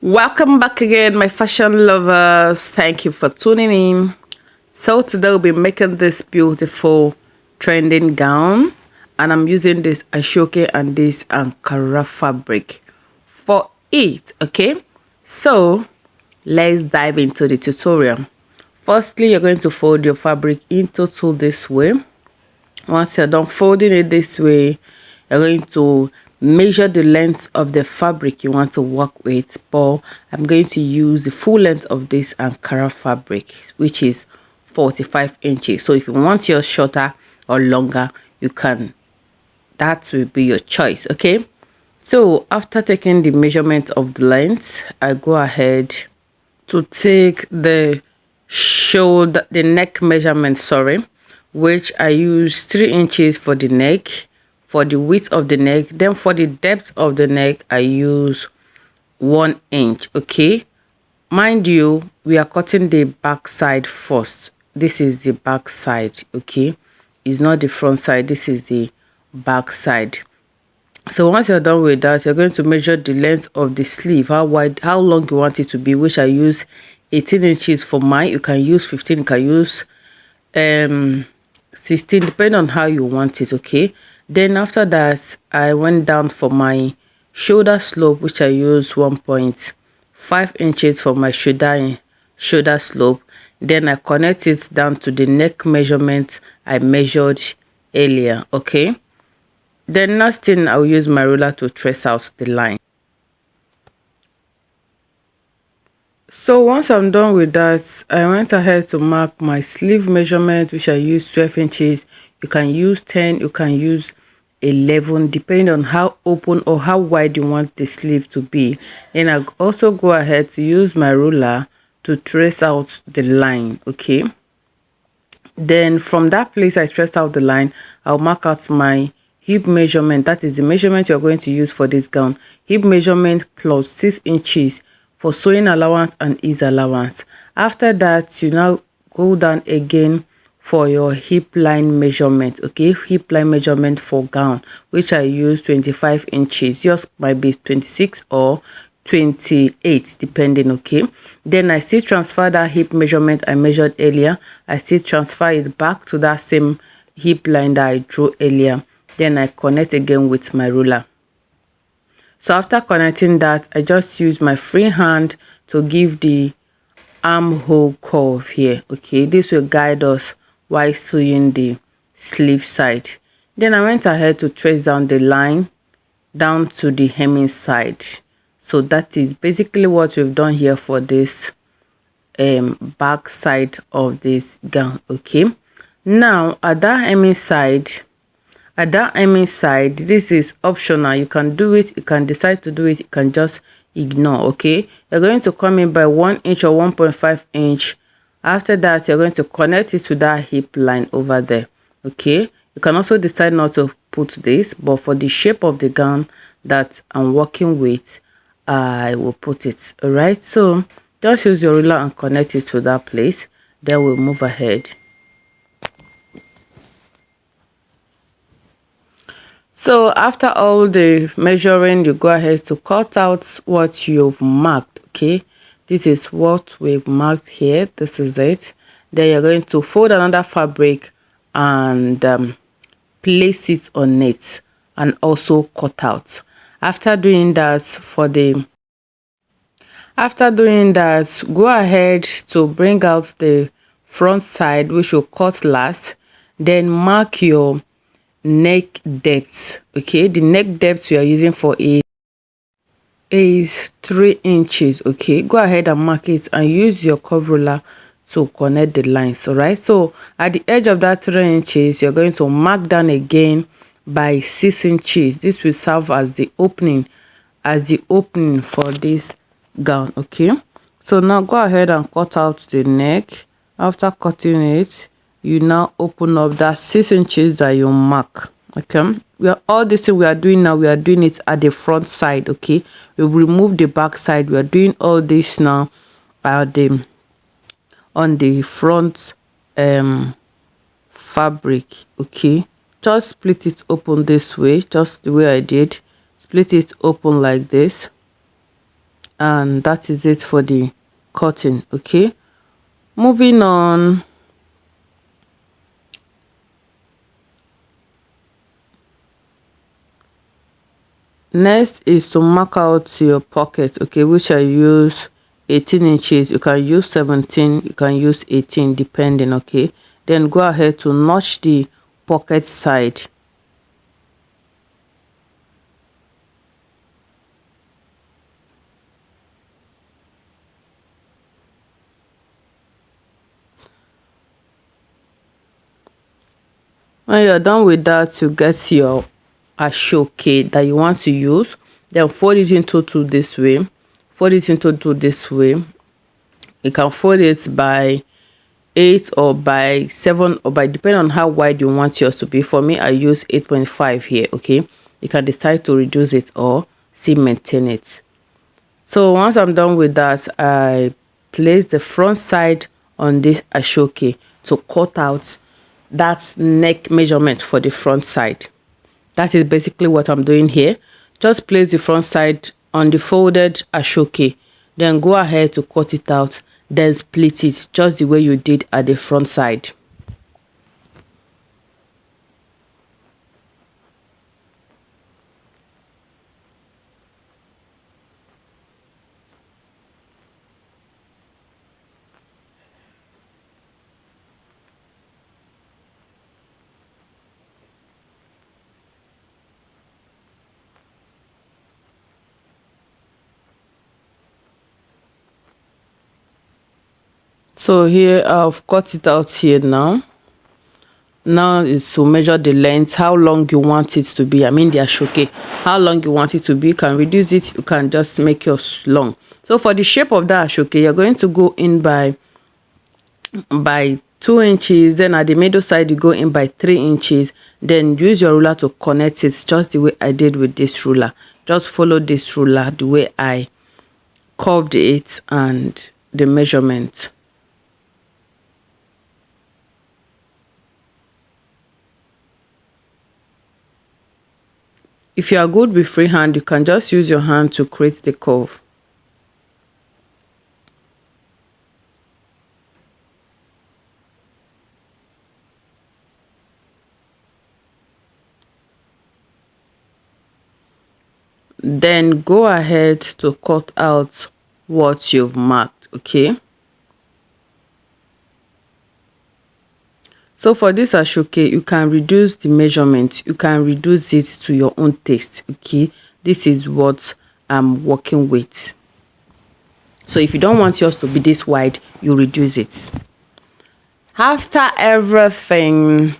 Welcome back again, my fashion lovers. Thank you for tuning in. So today we'll be making this beautiful trending gown, and I'm using this Asoke and this Ankara fabric for it. Okay, so let's dive into the tutorial. Firstly, you're going to fold your fabric into two this way. Once you're done folding it this way, you're going to measure the length of the fabric you want to work with, but I'm going to use the full length of this Ankara fabric, which is 45 inches. So if you want yours shorter or longer, you can, that will be your choice. Okay, so after taking the measurement of the length, I go ahead to take the neck measurement, which I use 3 inches for the neck, for the width of the neck. Then for the depth of the neck, I use 1 inch. Okay, mind you, we are cutting the back side first. This is the back side. Okay, it's not the front side, this is the back side. So once you're done with that, you're going to measure the length of the sleeve, how wide, how long you want it to be, which I use 18 inches for mine. You can use 15, you can use 16, depending on how you want it. Okay, then after that, I went down for my shoulder slope, which I use 1.5 inches for my shoulder slope. Then I connect it down to the neck measurement I measured earlier. Okay, then next thing, I'll use my ruler to trace out the line. So once I'm done with that, I went ahead to mark my sleeve measurement, which I use 12 inches. You can use 10, you can use 11, depending on how open or how wide you want the sleeve to be. And I also go ahead to use my ruler to trace out the line. Okay, then from that place I traced out the line, I'll mark out my hip measurement. That is the measurement you're going to use for this gown. Hip measurement plus 6 inches for sewing allowance and ease allowance. After that, you now go down again for your hip line measurement. Okay, hip line measurement for gown, which I use 25 inches. Yours might be 26 or 28 depending. Okay, then I still transfer that hip measurement I measured earlier. I still transfer it back to that same hip line that I drew earlier. Then I connect again with my ruler. So after connecting that, I just use my free hand to give the armhole curve here. Okay, this will guide us while sewing the sleeve side. Then I went ahead to trace down the line down to the hemming side. So that is basically what we've done here for this back side of this gown. Okay, now at that hemming side, this is optional. You can do it, you can decide to do it, you can just ignore. Okay, you're going to come in by 1 inch or 1.5 inch. After that, you're going to connect it to that hip line over there. Okay, you can also decide not to put this, but for the shape of the gown that I'm working with, I will put it. All right, so just use your ruler and connect it to that place. Then we'll move ahead. So after all the measuring, you go ahead to cut out what you've marked. Okay, this is what we've marked here. This is it. Then you're going to fold another fabric and place it on it and also cut out. After doing that, go ahead to bring out the front side, which will cut last. Then mark your neck depth. Okay, the neck depth we are using for it is 3 inches. Okay, go ahead and mark it and use your curve ruler to connect the lines. All right, so at the edge of that 3 inches, you're going to mark down again by 6 inches. This will serve as the opening for this gown. Okay, so now go ahead and cut out the neck. After cutting it, you now open up that 6 inches that you mark. Okay, all this thing we are doing now, we are doing it at the front side. Okay, we've removed the back side. We are doing all this now at on the front fabric. Okay, just split it open this way, just the way I did. Split it open like this. and that is it for the cutting. Okay, moving on. Next is to mark out your pocket, okay, which I use 18 inches. You can use 17, you can use 18 depending. Okay, then go ahead to notch the pocket side. When you're done with that, you get your Asoke that you want to use, then fold it into two this way, fold it into two this way. You can fold it by 8 or by 7 or by, depending on how wide you want yours to be. For me, I use 8.5 here. Okay, you can decide to reduce it or still maintain it. So once I'm done with that, I place the front side on this Asoke to cut out that neck measurement for the front side. That is basically what I'm doing here. Just place the front side on the folded Asoke, then go ahead to cut it out, then split it just the way you did at the front side. So here I've cut it out here now. Now is to measure the length, how long you want it to be. I mean the Asoke, how long you want it to be. You can reduce it, you can just make yours long. So for the shape of that Asoke, you're going to go in by 2 inches, then at the middle side you go in by 3 inches, then use your ruler to connect it just the way I did with this ruler. Just follow this ruler the way I curved it and the measurement. If you are good with freehand, you can just use your hand to create the curve. Then go ahead to cut out what you've marked. Okay, so for this Asoke, you can reduce the measurement, you can reduce it to your own taste. Okay, this is what I'm working with. So if you don't want yours to be this wide, you reduce it. After everything,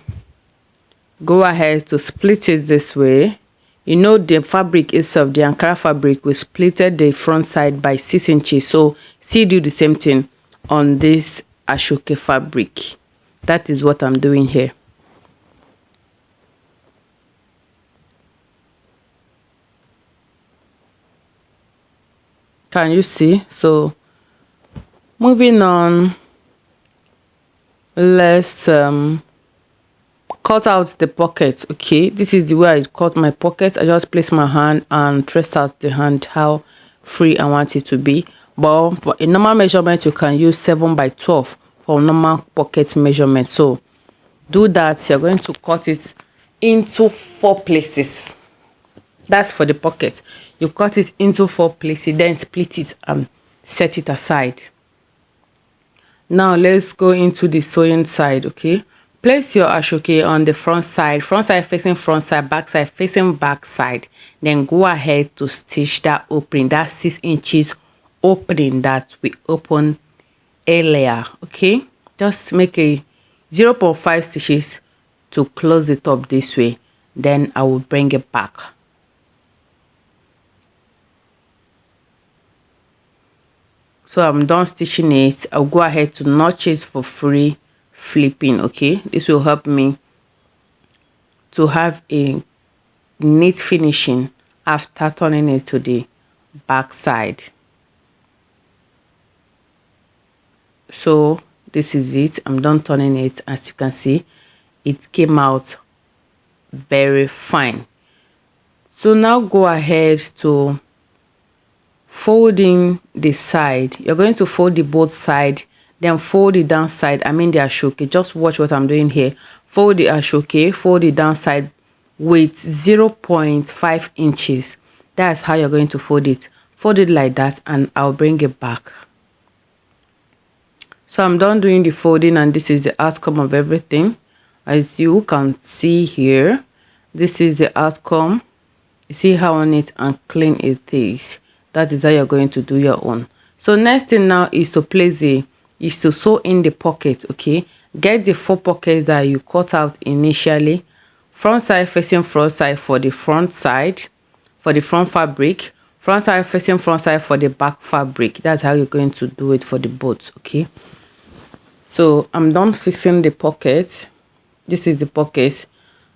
go ahead to split it this way. You know the fabric itself, the Ankara fabric, we splitted the front side by 6 inches. So still do the same thing on this Asoke fabric. That is what I'm doing here. Can you see? So moving on, let's cut out the pocket. Okay, this is the way I cut my pocket. I just place my hand and traced out the hand how free I want it to be. But for a normal measurement, you can use 7 by 12 for normal pocket measurement. So do that. You're going to cut it into 4 places. That's for the pocket. You cut it into 4 places, then split it and set it aside. Now let's go into the sewing side. Okay, place your Asoke on the front side facing front side, back side facing back side. Then go ahead to stitch that opening, that 6 inches opening that we opened earlier. Okay, just make a 0.5 stitches to close it up this way. Then I will bring it back. So I'm done stitching it. I'll go ahead to notch it for free flipping. Okay, this will help me to have a neat finishing after turning it to the back side. So this is it. I'm done turning it. As you can see, it came out very fine. So now go ahead to folding the side. You're going to fold the both side, then fold the down side. I mean the Asoke. Just watch what I'm doing here. Fold the Asoke, fold the down side with 0.5 inches. That's how you're going to fold it. Fold it like that, and I'll bring it back. So I'm done doing the folding, and this is the outcome of everything. As you can see here, this is the outcome. You see how neat and clean it is. That is how you're going to do your own. So next thing now is to sew in the pocket. Okay, get the 4 pockets that you cut out initially. Front side facing front side for the front side, for the front fabric. Front side facing front side for the back fabric. That's how you're going to do it for the both. Okay, so I'm done fixing the pocket. This is the pocket,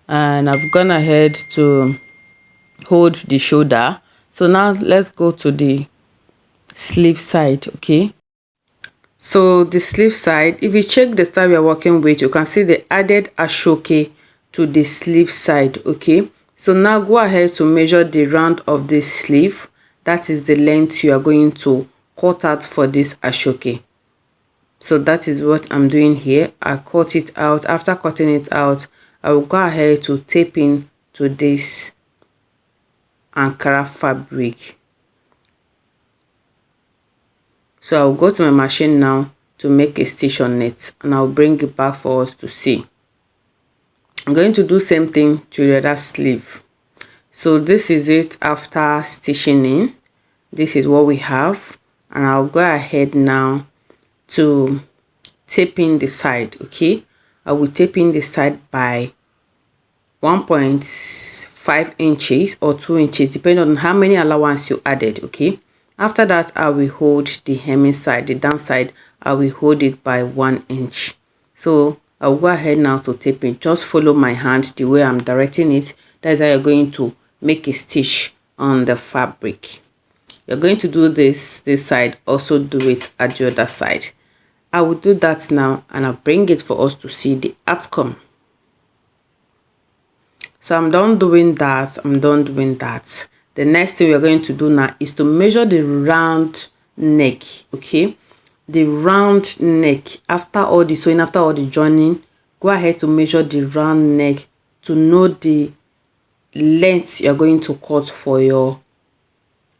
and I've gone ahead to hold the shoulder. So now let's go to the sleeve side. Okay, so the sleeve side, if you check the style we are working with, you can see the added Asoke to the sleeve side. Okay, so now go ahead to measure the round of this sleeve. That is the length you are going to cut out for this Asoke. So that is what I'm doing here. I cut it out. After cutting it out, I will go ahead to tape in to this Ankara fabric. So I'll go to my machine now to make a stitch on it, and I'll bring it back for us to see. I'm going to do same thing to the other sleeve. So this is it after stitching in. This is what we have, and I'll go ahead now to tape in the side. Okay, I will tape in the side by 1.5 inches or 2 inches, depending on how many allowance you added. Okay, after that, I will hold the hemming side, the down side, I will hold it by 1 inch. So I'll go ahead now to tape in. Just follow my hand the way I'm directing it. That's how you're going to make a stitch on the fabric. You're going to do this side, also do it at the other side. I will do that now, and I'll bring it for us to see the outcome. So I'm done doing that. The next thing we're going to do now is to measure the round neck. Okay, the round neck. After all the sewing, after all the joining, go ahead to measure the round neck to know the length you're going to cut for your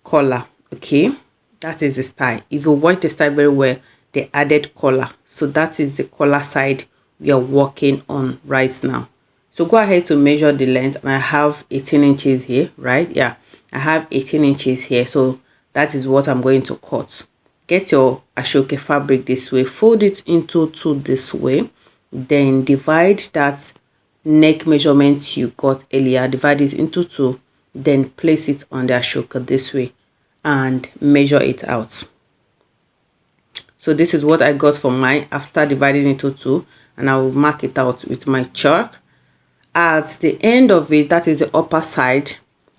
collar. Okay, that is the style. If you watch the style very well, the added collar. So that is the collar side we are working on right now. So go ahead to measure the length, and I have 18 inches here, right? Yeah, I have 18 inches here. So that is what I'm going to cut. Get your Asoke fabric this way, fold it into 2 this way, then divide that neck measurement you got earlier, divide it into 2, then place it on the Asoke this way and measure it out. So this is what I got for mine after dividing it into 2, and I will mark it out with my chalk. At the end of it, that is the upper side,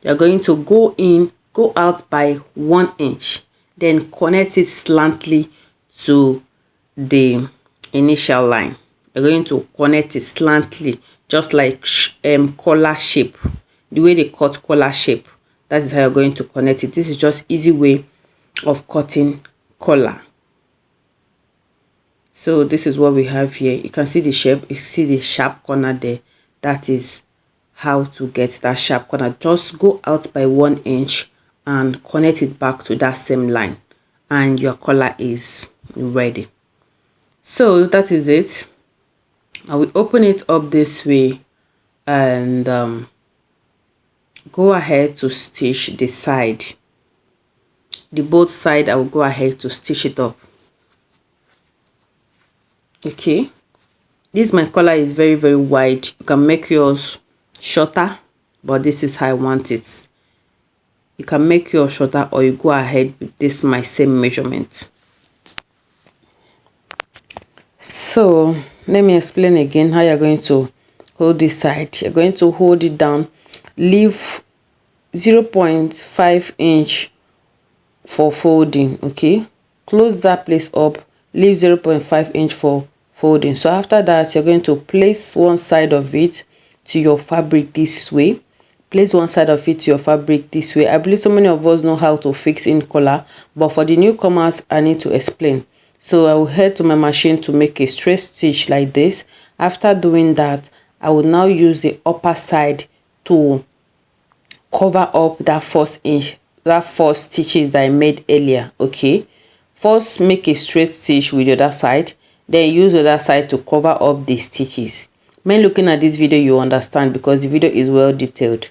you're going to go out by 1 inch, then connect it slantly to the initial line. You're going to connect it slantly, just like collar shape, the way they cut collar shape. That is how you're going to connect it. This is just easy way of cutting collar. So this is what we have here. You can see the shape, you see the sharp corner there. That is how to get that sharp corner. Just go out by 1 inch and connect it back to that same line, and your collar is ready. So that is it. I will open it up this way and go ahead to stitch the side. The both side, I will go ahead to stitch it up. Okay, this my collar is very wide. You can make yours shorter, but this is how I want it. You can make yours shorter, or you go ahead with this my same measurement. So let me explain again how you're going to hold this side. You're going to hold it down, leave 0.5 inch for folding. Okay, close that place up, leave 0.5 inch for folding. So after that, you're going to place one side of it to your fabric this way, place one side of it to your fabric this way. I believe so many of us know how to fix in collar, but for the newcomers I need to explain. So I will head to my machine to make a straight stitch like this. After doing that, I will now use the upper side to cover up that first stitches that I made earlier. Okay, first make a straight stitch with the other side, then use the other side to cover up the stitches. When looking at this video, you understand because the video is well detailed.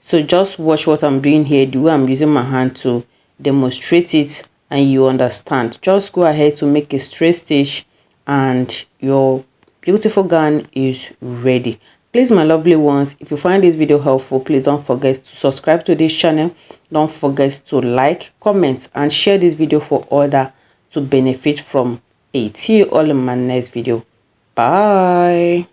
So just watch what I'm doing here, the way I'm using my hand to demonstrate it, and you understand. Just go ahead to make a straight stitch and your beautiful gown is ready. Please, my lovely ones, if you find this video helpful, please don't forget to subscribe to this channel. Don't forget to like, comment, and share this video for others to benefit from it. See you all in my next video. Bye.